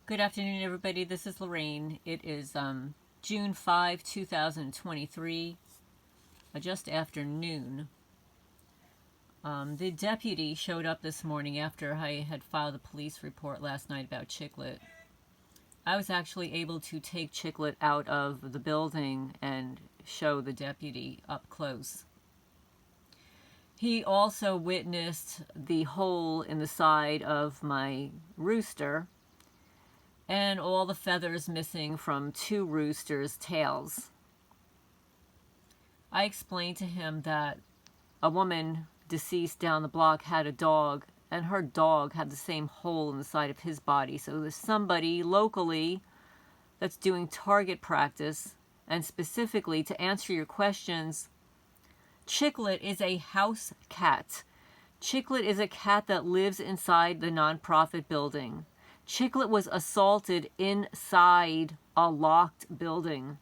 Good afternoon, everybody. This is Lorraine. It is June 5, 2023, just after noon. The deputy showed up this morning after I had filed a police report last night about Chicklet. I was actually able to take Chicklet out of the building and show the deputy up close. He also witnessed the hole in the side of my Rooster and all the feathers missing from two roosters' tails. I explained to him that a woman deceased down the block had a dog, and her dog had the same hole in the side of his body. So there's somebody locally that's doing target practice, and specifically to answer your questions, Chicklet is a house cat. Chicklet is a cat that lives inside the nonprofit building. Chicklet was assaulted inside a locked building.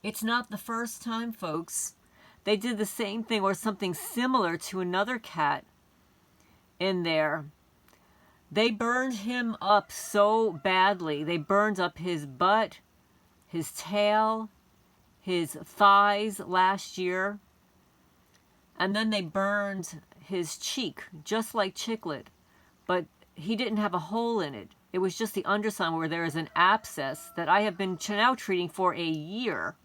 It's not the first time, folks. They did the same thing or something similar to another cat in there. They burned him up so badly. They burned up his butt, his tail, his thighs last year. And then they burned his cheek, just like Chicklet. But he didn't have a hole in it. It was just the underside where there is an abscess that I have been now treating for a year.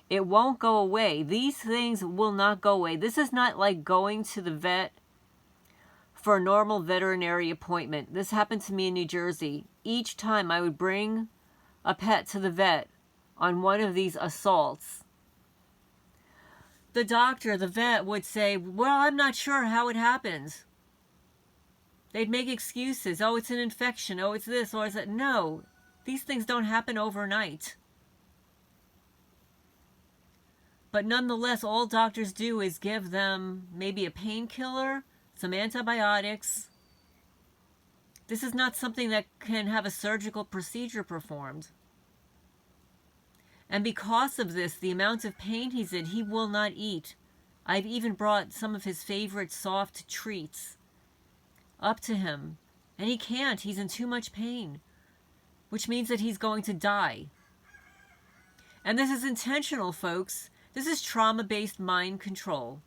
It won't go away. These things will not go away. This is not like going to the vet for a normal veterinary appointment. This happened to me in New Jersey. Each time I would bring a pet to the vet on one of these assaults, the doctor, the vet, would say, well, I'm not sure how it happens. They'd make excuses. Oh, it's an infection. Oh, it's this. Or it's that. No, these things don't happen overnight. But nonetheless, all doctors do is give them maybe a painkiller, some antibiotics. This is not something that can have a surgical procedure performed. And because of this, the amount of pain he's in, he will not eat. I've even brought some of his favorite soft treats up to him, and he can't. He's in too much pain, which means that he's going to die. And this is intentional, folks. This is trauma-based mind control.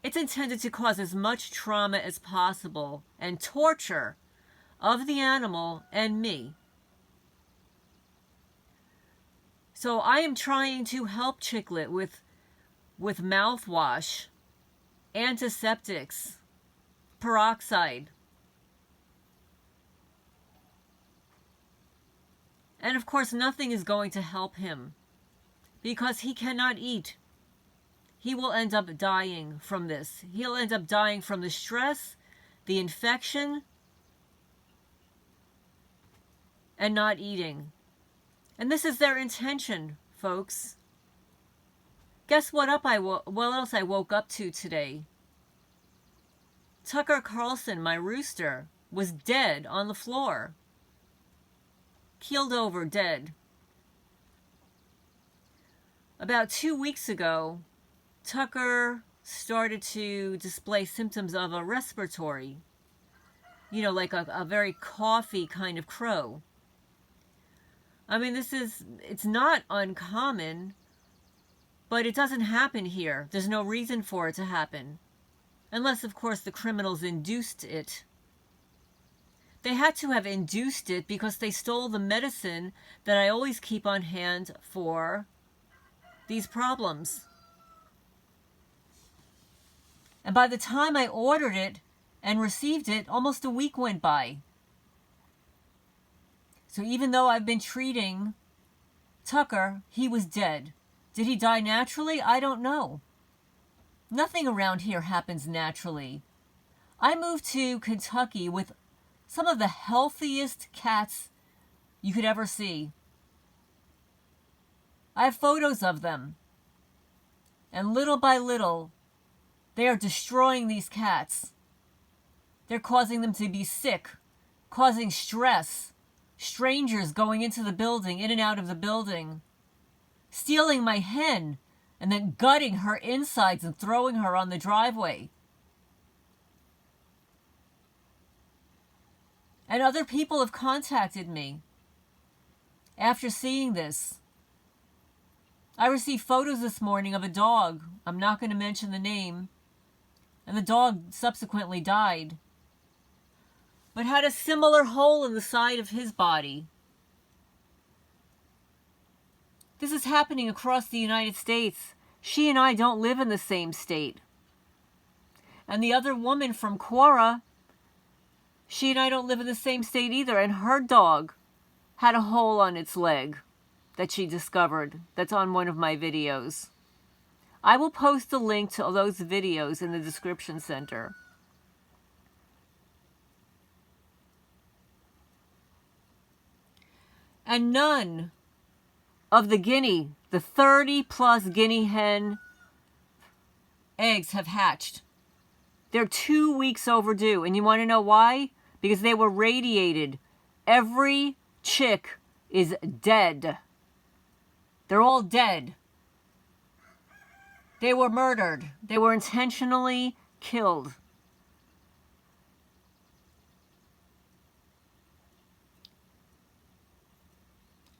It's intended to cause as much trauma as possible and torture of the animal and me. So I am trying to help Chicklet with mouthwash, antiseptics, peroxide. And of course, nothing is going to help him because he cannot eat. He will end up dying from this. He'll end up dying from the stress, the infection, and not eating. And this is their intention, folks. Guess what else I woke up to today? Tucker Carlson, my rooster, was dead on the floor. Keeled over, dead. About 2 weeks ago, Tucker started to display symptoms of a respiratory, like a very coughy kind of crow. I mean, it's not uncommon, but it doesn't happen here. There's no reason for it to happen. Unless, of course, the criminals induced it. They had to have induced it because they stole the medicine that I always keep on hand for these problems. And by the time I ordered it and received it, almost a week went by. So even though I've been treating Tucker, he was dead. Did he die naturally? I don't know. Nothing around here happens naturally. I moved to Kentucky with some of the healthiest cats you could ever see. I have photos of them. And little by little, they are destroying these cats. They're causing them to be sick, causing stress, strangers going into the building, in and out of the building, stealing my hen, and then gutting her insides and throwing her on the driveway. And other people have contacted me after seeing this. I received photos this morning of a dog. I'm not going to mention the name. And the dog subsequently died, but had a similar hole in the side of his body. This is happening across the United States. She and I don't live in the same state. And the other woman from Quora, she and I don't live in the same state either. And her dog had a hole on its leg that she discovered. That's on one of my videos. I will post a link to those videos in the description center. And none of the 30+ guinea hen eggs have hatched. They're 2 weeks overdue. And you want to know why? Because they were radiated. Every chick is dead. They're all dead. They were murdered. They were intentionally killed.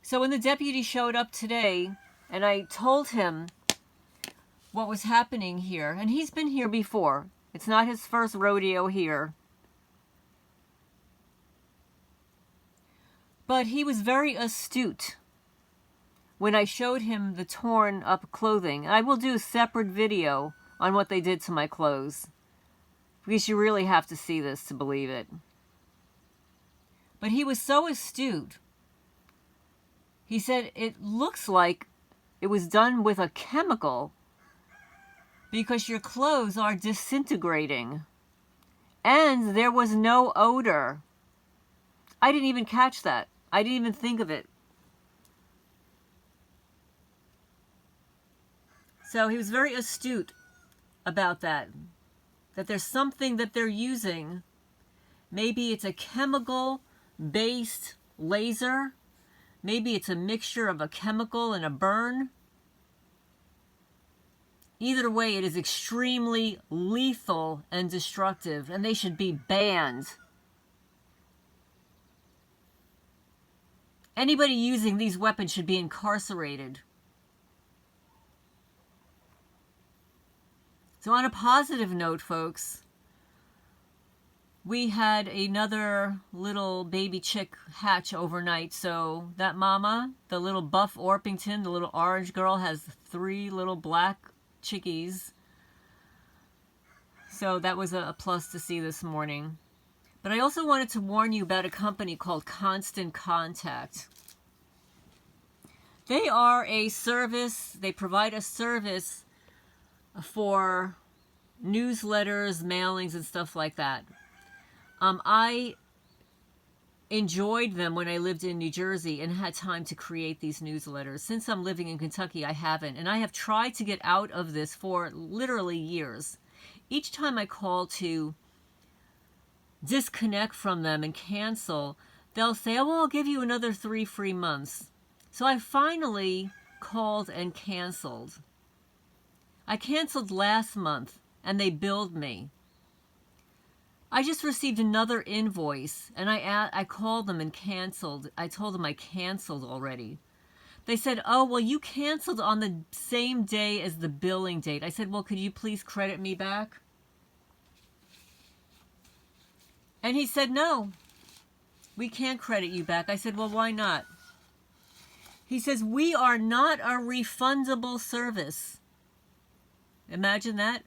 So when the deputy showed up today, and I told him what was happening here, and he's been here before. It's not his first rodeo here. But he was very astute when I showed him the torn up clothing. I will do a separate video on what they did to my clothes, because you really have to see this to believe it. But he was so astute. He said it looks like it was done with a chemical because your clothes are disintegrating. And there was no odor. I didn't even catch that. I didn't even think of it. So he was very astute about that. That there's something that they're using. Maybe it's a chemical-based laser. Maybe it's a mixture of a chemical and a burn. Either way, it is extremely lethal and destructive, and they should be banned. Anybody using these weapons should be incarcerated. So on a positive note, folks, we had another little baby chick hatch overnight. So that mama, the little buff Orpington, the little orange girl, has 3 little black chickies. So that was a plus to see this morning. But I also wanted to warn you about a company called Constant Contact. They are a service, they provide a service for newsletters, mailings, and stuff like that. I enjoyed them when I lived in New Jersey and had time to create these newsletters. Since I'm living in Kentucky, I haven't. And I have tried to get out of this for literally years. Each time I call to disconnect from them and cancel, they'll say, oh, well, I'll give you another 3 free months. So I finally called and canceled. I canceled last month, and they billed me. I just received another invoice, and I called them and canceled. I told them I canceled already. They said, oh, well, you canceled on the same day as the billing date. I said, well, could you please credit me back? And he said, no, we can't credit you back. I said, well, why not? He says, we are not a refundable service. Imagine that.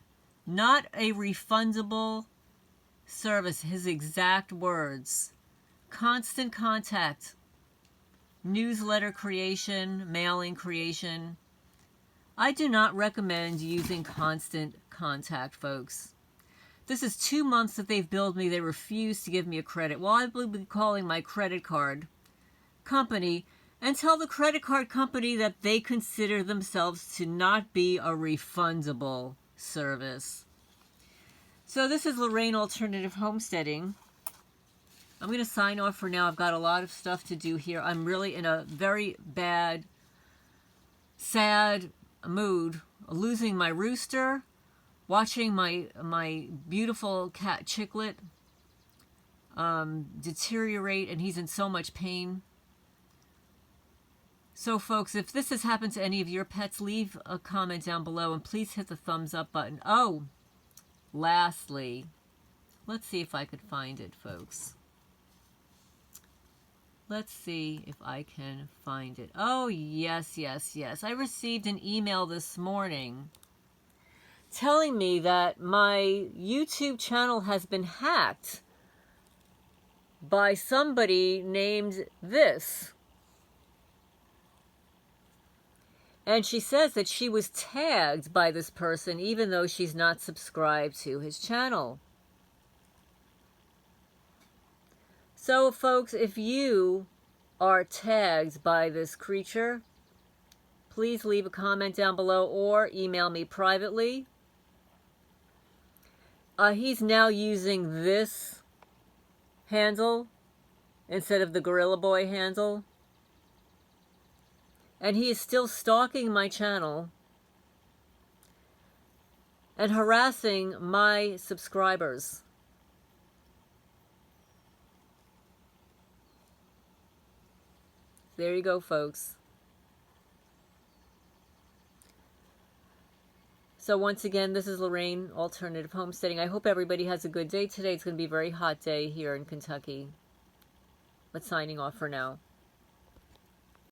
Not a refundable service. His exact words. Constant Contact. Newsletter creation, mailing creation. I do not recommend using Constant Contact, folks. This is 2 months that they've billed me. They refuse to give me a credit. Well, I will be calling my credit card company and tell the credit card company that they consider themselves to not be a refundable service. So this is Lorraine Alternative Homesteading. I'm going to sign off for now. I've got a lot of stuff to do here. I'm really in a very bad, sad mood. Losing my rooster, watching my beautiful cat Chicklet deteriorate, and he's in so much pain. So folks, if this has happened to any of your pets, leave a comment down below, and please hit the thumbs up button. Oh, lastly, let's see if I could find it, folks. Let's see if I can find it. Oh, yes, yes, yes. I received an email this morning telling me that my YouTube channel has been hacked by somebody named this. And she says that she was tagged by this person even though she's not subscribed to his channel. So folks, if you are tagged by this creature, please leave a comment down below or email me privately. He's now using this handle instead of the Gorilla Boy handle. And he is still stalking my channel and harassing my subscribers. There you go, folks. So once again, this is Lorraine, Alternative Homesteading. I hope everybody has a good day today. It's going to be a very hot day here in Kentucky. But signing off for now.